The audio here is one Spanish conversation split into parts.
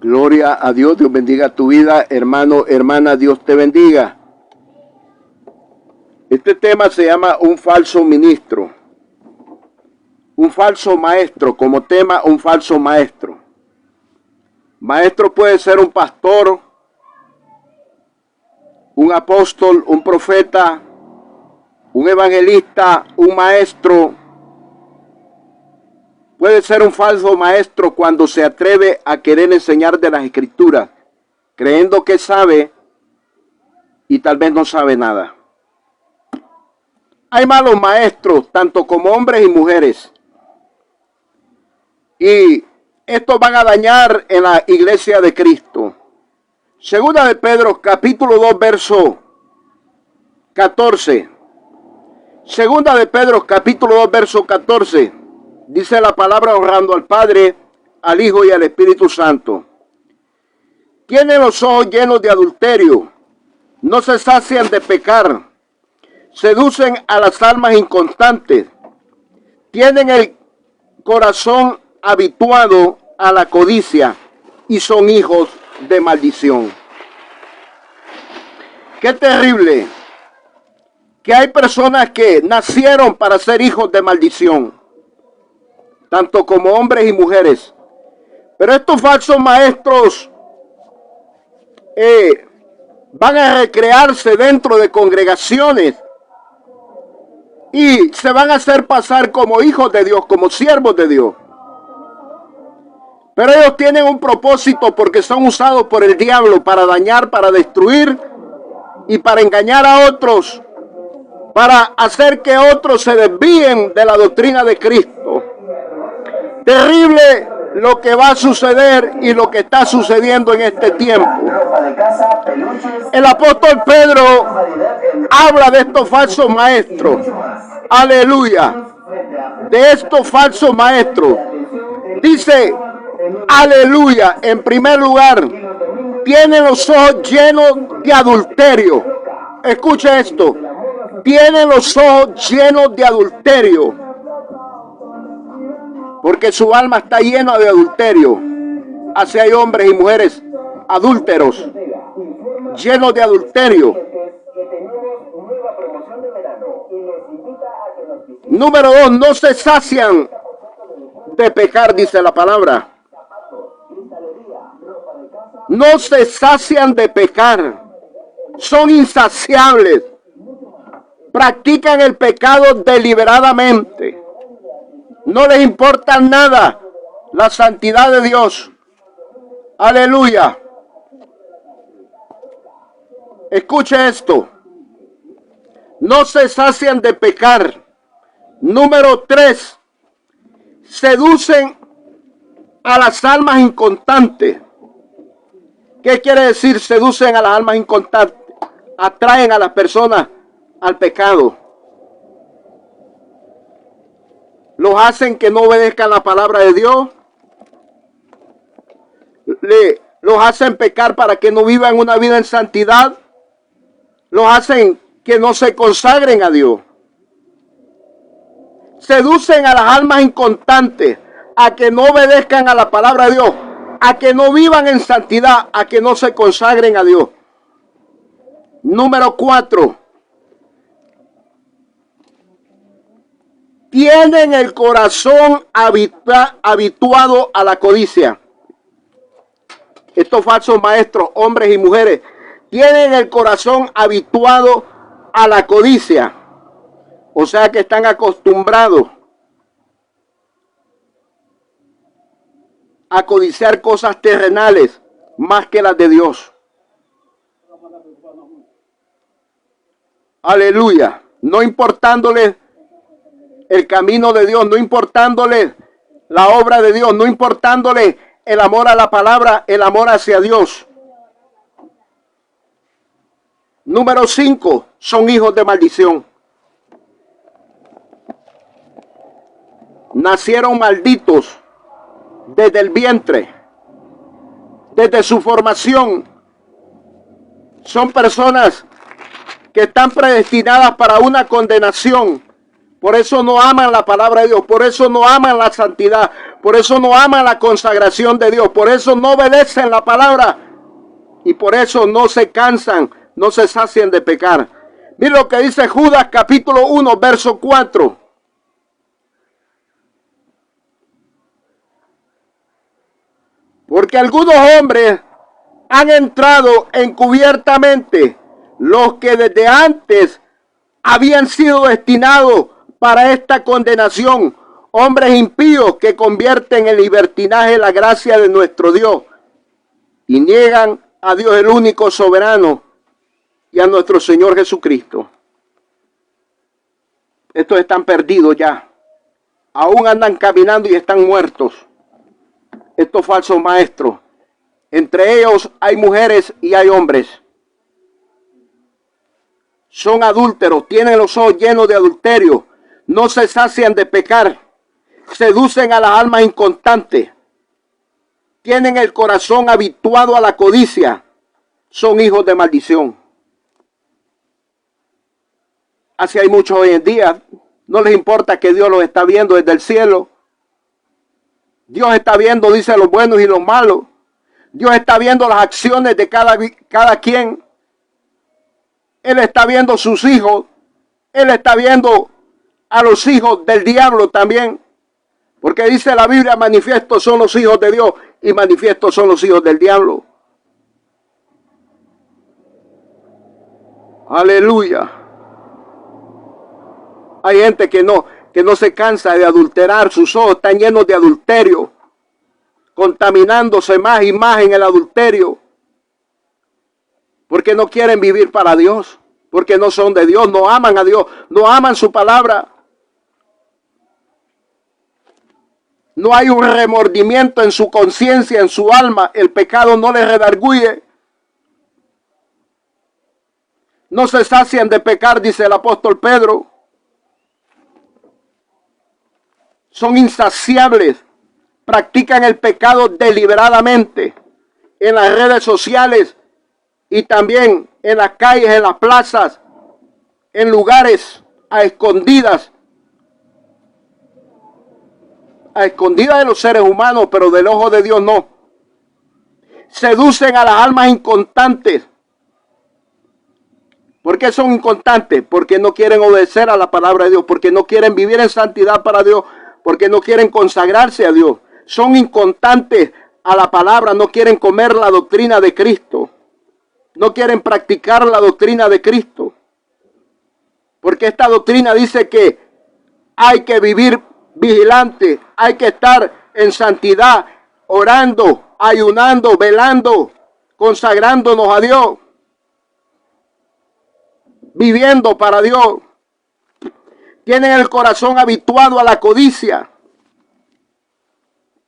Gloria a Dios, Dios bendiga tu vida, hermano, hermana, Dios te bendiga. Este tema se llama un falso ministro, un falso maestro, como tema un falso maestro. Maestro puede ser un pastor, un apóstol, un profeta, un evangelista, un maestro. Puede ser un falso maestro cuando se atreve a querer enseñar de las Escrituras, creyendo que sabe y tal vez no sabe nada. Hay malos maestros, tanto como hombres y mujeres. Y estos van a dañar en la iglesia de Cristo. Segunda de Pedro, capítulo 2, verso 14. Segunda de Pedro, capítulo 2, verso 14. Dice la palabra honrando al Padre, al Hijo y al Espíritu Santo. Tienen los ojos llenos de adulterio, no se sacian de pecar, seducen a las almas inconstantes, tienen el corazón habituado a la codicia y son hijos de maldición. Qué terrible que hay personas que nacieron para ser hijos de maldición, tanto como hombres y mujeres. Pero estos falsos maestros van a recrearse dentro de congregaciones y se van a hacer pasar como hijos de Dios, como siervos de Dios. Pero ellos tienen un propósito porque son usados por el diablo para dañar, para destruir y para engañar a otros, para hacer que otros se desvíen de la doctrina de Cristo. Terrible lo que va a suceder y lo que está sucediendo en este tiempo. El apóstol Pedro habla de estos falsos maestros. Aleluya. De estos falsos maestros. Dice, aleluya, en primer lugar, tienen los ojos llenos de adulterio. Escucha esto. Tienen los ojos llenos de adulterio. Porque su alma está llena de adulterio. Así hay hombres y mujeres adúlteros, llenos de adulterio. Número 2, no se sacian de pecar, dice la palabra. No se sacian de pecar. Son insaciables. Practican el pecado deliberadamente. No les importa nada la santidad de Dios. Aleluya. Escuche esto. No se sacian de pecar. Número 3. Seducen a las almas inconstantes. ¿Qué quiere decir seducen a las almas inconstantes? Atraen a las personas al pecado. Los hacen que no obedezcan la palabra de Dios. Los hacen pecar para que no vivan una vida en santidad. Los hacen que no se consagren a Dios. Seducen a las almas inconstantes a que no obedezcan a la palabra de Dios, a que no vivan en santidad, a que no se consagren a Dios. Número 4. Tienen el corazón habituado a la codicia. Estos falsos maestros, hombres y mujeres, tienen el corazón habituado a la codicia. O sea que están acostumbrados a codiciar cosas terrenales más que las de Dios. Aleluya. No importándoles el camino de Dios, no importándole la obra de Dios, no importándole el amor a la palabra, el amor hacia Dios. Número 5, son hijos de maldición. Nacieron malditos desde el vientre, desde su formación. Son personas que están predestinadas para una condenación. Por eso no aman la palabra de Dios, por eso no aman la santidad, Por eso no aman la consagración de Dios. Por eso no obedecen la palabra. Y por eso no se cansan, no se sacian de pecar. Mira lo que dice Judas capítulo 1, verso 4. Porque algunos hombres han entrado encubiertamente, los que desde antes habían sido destinados para esta condenación, hombres impíos que convierten en libertinaje la gracia de nuestro Dios y niegan a Dios el único soberano y a nuestro Señor Jesucristo. Estos están perdidos ya, aún andan caminando y están muertos. Estos falsos maestros, entre ellos hay mujeres y hay hombres. Son adúlteros, tienen los ojos llenos de adulterio, no se sacian de pecar, seducen a las almas inconstantes, tienen el corazón habituado a la codicia, son hijos de maldición. Así hay muchos hoy en día, no les importa que Dios los está viendo desde el cielo. Dios está viendo, dice, los buenos y los malos. Dios está viendo las acciones de cada quien. Él está viendo sus hijos. Él está viendo a los hijos del diablo también. Porque dice la Biblia, manifiestos son los hijos de Dios y manifiestos son los hijos del diablo. Aleluya. Hay gente que no se cansa de adulterar, sus ojos están llenos de adulterio, contaminándose más y más en el adulterio, porque no quieren vivir para Dios, porque no son de Dios, no aman a Dios, no aman su palabra. No hay un remordimiento en su conciencia, en su alma, el pecado no les redarguye. No se sacian de pecar, dice el apóstol Pedro. Son insaciables, practican el pecado deliberadamente en las redes sociales y también en las calles, en las plazas, en lugares a escondidas de los seres humanos, pero del ojo de Dios no. Seducen a las almas inconstantes. ¿Por qué son inconstantes? Porque no quieren obedecer a la palabra de Dios, porque no quieren vivir en santidad para Dios, porque no quieren consagrarse a Dios. Son inconstantes a la palabra, no quieren comer la doctrina de Cristo. No quieren practicar la doctrina de Cristo. Porque esta doctrina dice que hay que vivir vigilante, hay que estar en santidad, orando, ayunando, velando, consagrándonos a Dios, viviendo para Dios. Tienen el corazón habituado a la codicia.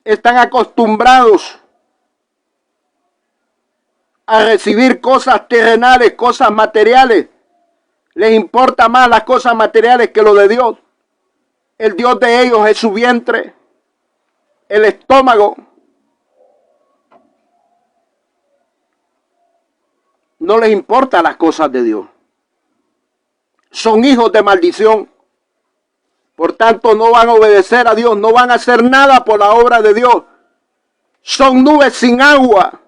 Están acostumbrados a recibir cosas terrenales, cosas materiales. Les importa más las cosas materiales que lo de Dios. El Dios de ellos es su vientre, el estómago. No les importan las cosas de Dios. Son hijos de maldición. Por tanto, no van a obedecer a Dios, no van a hacer nada por la obra de Dios. Son nubes sin agua.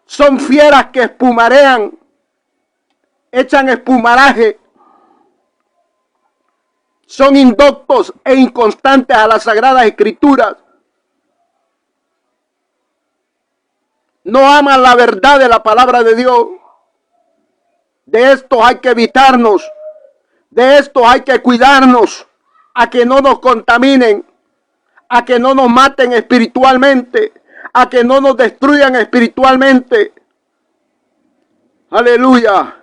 Son fieras que espumarean, echan espumaraje. Son indoctos e inconstantes a las sagradas escrituras. No aman la verdad de la palabra de Dios. De estos hay que evitarnos. De estos hay que cuidarnos, a que no nos contaminen, a que no nos maten espiritualmente, a que no nos destruyan espiritualmente. Aleluya.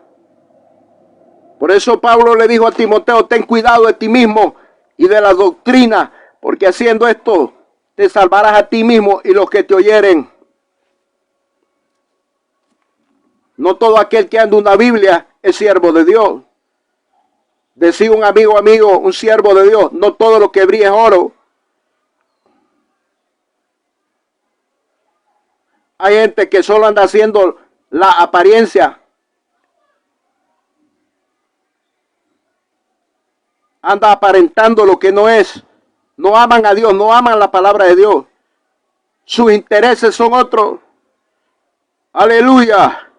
Por eso Pablo le dijo a Timoteo, ten cuidado de ti mismo y de la doctrina, porque haciendo esto te salvarás a ti mismo y los que te oyeren. No todo aquel que anda una Biblia es siervo de Dios. Decía un amigo, un siervo de Dios, no todo lo que brilla es oro. Hay gente que solo anda haciendo la apariencia. Anda aparentando lo que no es. No aman a Dios, no aman la palabra de Dios. Sus intereses son otros. Aleluya.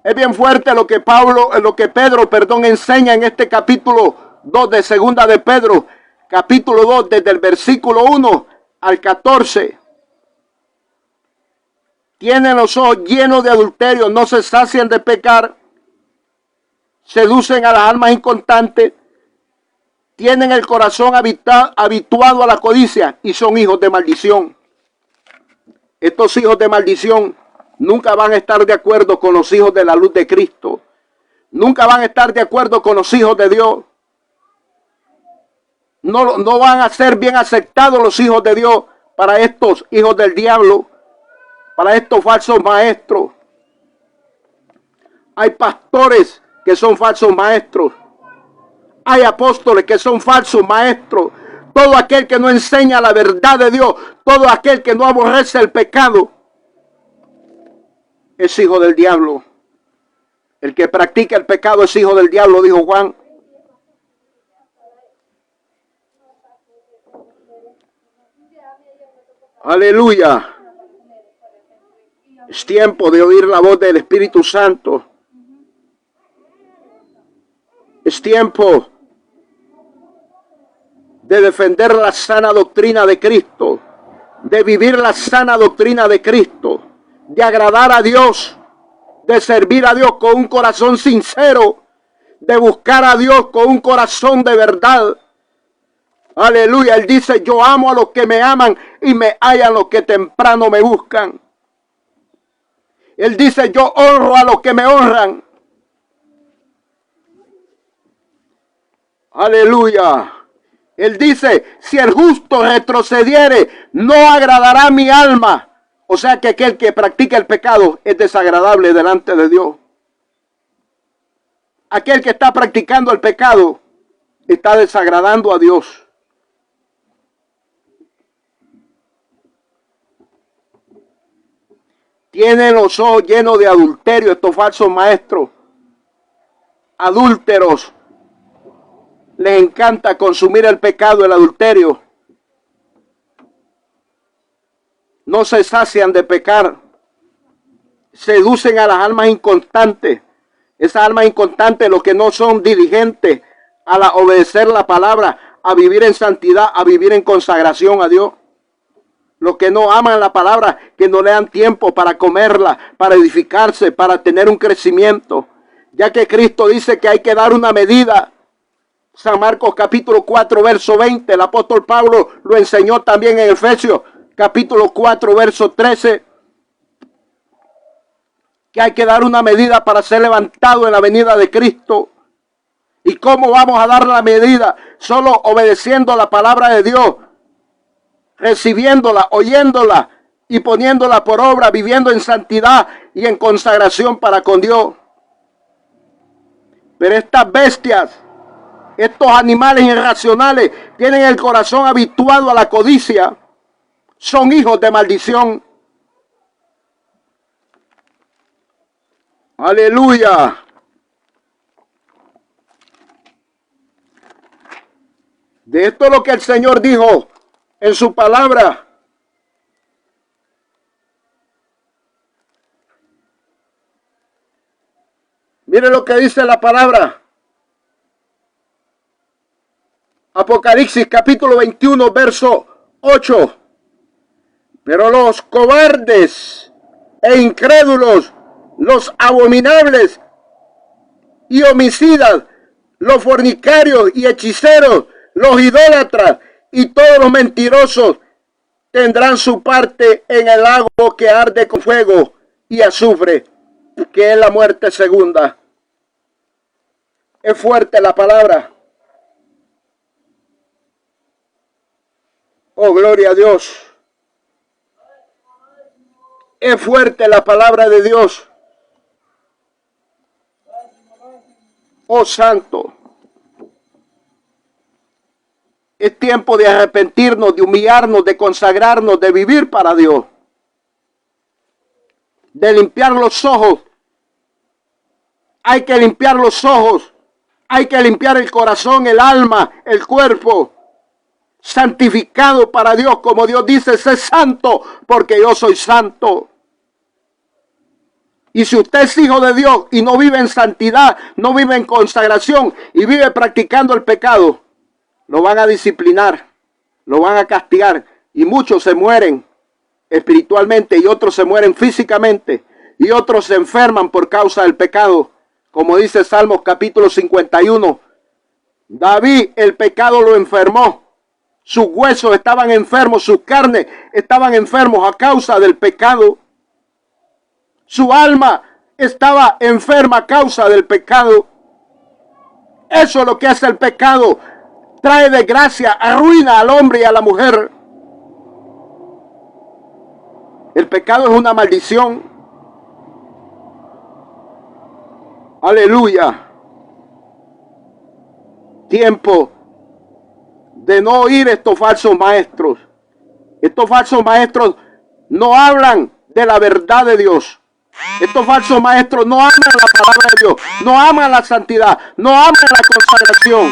Es bien fuerte lo que Pedro enseña en este capítulo 2 de segunda de Pedro, capítulo 2, desde el versículo 1 al 14. Tienen los ojos llenos de adulterio, no se sacian de pecar, seducen a las almas inconstantes, tienen el corazón habituado a la codicia y son hijos de maldición. Estos hijos de maldición nunca van a estar de acuerdo con los hijos de la luz de Cristo. Nunca van a estar de acuerdo con los hijos de Dios. No van a ser bien aceptados los hijos de Dios para estos hijos del diablo, para estos falsos maestros. Hay pastores que son falsos maestros. Hay apóstoles que son falsos maestros. Todo aquel que no enseña la verdad de Dios, todo aquel que no aborrece el pecado, es hijo del diablo. El que practica el pecado es hijo del diablo, dijo Juan. Aleluya. Es tiempo de oír la voz del Espíritu Santo. Es tiempo de defender la sana doctrina de Cristo, de vivir la sana doctrina de Cristo, de agradar a Dios, de servir a Dios con un corazón sincero, de buscar a Dios con un corazón de verdad. Aleluya. Él dice: yo amo a los que me aman y me hallan los que temprano me buscan. Él dice: yo honro a los que me honran. Aleluya. Él dice: si el justo retrocediere, no agradará mi alma. O sea que aquel que practica el pecado es desagradable delante de Dios. Aquel que está practicando el pecado está desagradando a Dios. Tienen los ojos llenos de adulterio estos falsos maestros. Adúlteros. Les encanta consumir el pecado, el adulterio. No se sacian de pecar. Seducen a las almas inconstantes. Esas almas inconstantes, los que no son diligentes a obedecer la palabra, a vivir en santidad, a vivir en consagración a Dios. Los que no aman la palabra, que no le dan tiempo para comerla, para edificarse, para tener un crecimiento. Ya que Cristo dice que hay que dar una medida. San Marcos capítulo 4, verso 20. El apóstol Pablo lo enseñó también en Efesios capítulo 4, verso 13. Que hay que dar una medida para ser levantado en la venida de Cristo. ¿Y cómo vamos a dar la medida? Solo obedeciendo la palabra de Dios. Recibiéndola, oyéndola y poniéndola por obra, viviendo en santidad y en consagración para con Dios. Pero estas bestias, estos animales irracionales, tienen el corazón habituado a la codicia. Son hijos de maldición. Aleluya. De esto es lo que el Señor dijo en su palabra. Mire lo que dice la palabra. Apocalipsis capítulo 21, verso 8. Pero los cobardes e incrédulos, los abominables y homicidas, los fornicarios y hechiceros, los idólatras y todos los mentirosos tendrán su parte en el lago que arde con fuego y azufre, que es la muerte segunda. Es fuerte la palabra. Oh, gloria a Dios. Es fuerte la palabra de Dios. Oh, santo. Es tiempo de arrepentirnos, de humillarnos, de consagrarnos, de vivir para Dios. De limpiar los ojos. Hay que limpiar los ojos Hay que limpiar el corazón, el alma, el cuerpo. Santificado para Dios, como Dios dice, sé santo porque yo soy santo. Y si usted es hijo de Dios y no vive en santidad, no vive en consagración y vive practicando el pecado, lo van a disciplinar, lo van a castigar y muchos se mueren espiritualmente y otros se mueren físicamente y otros se enferman por causa del pecado. Como dice Salmos capítulo 51, David el pecado lo enfermó. Sus huesos estaban enfermos, sus carnes estaban enfermos a causa del pecado. Su alma estaba enferma a causa del pecado. Eso es lo que hace el pecado. Trae desgracia, arruina al hombre y a la mujer. El pecado es una maldición. Aleluya. Tiempo de no oír estos falsos maestros. Estos falsos maestros no hablan de la verdad de Dios. Estos falsos maestros no aman la palabra de Dios, no aman la santidad, no aman la consagración.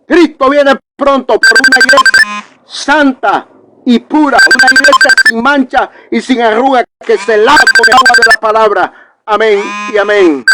Cristo viene pronto por una iglesia santa y pura, una iglesia sin mancha y sin arruga que se lava con el agua de la palabra. Amén y amén.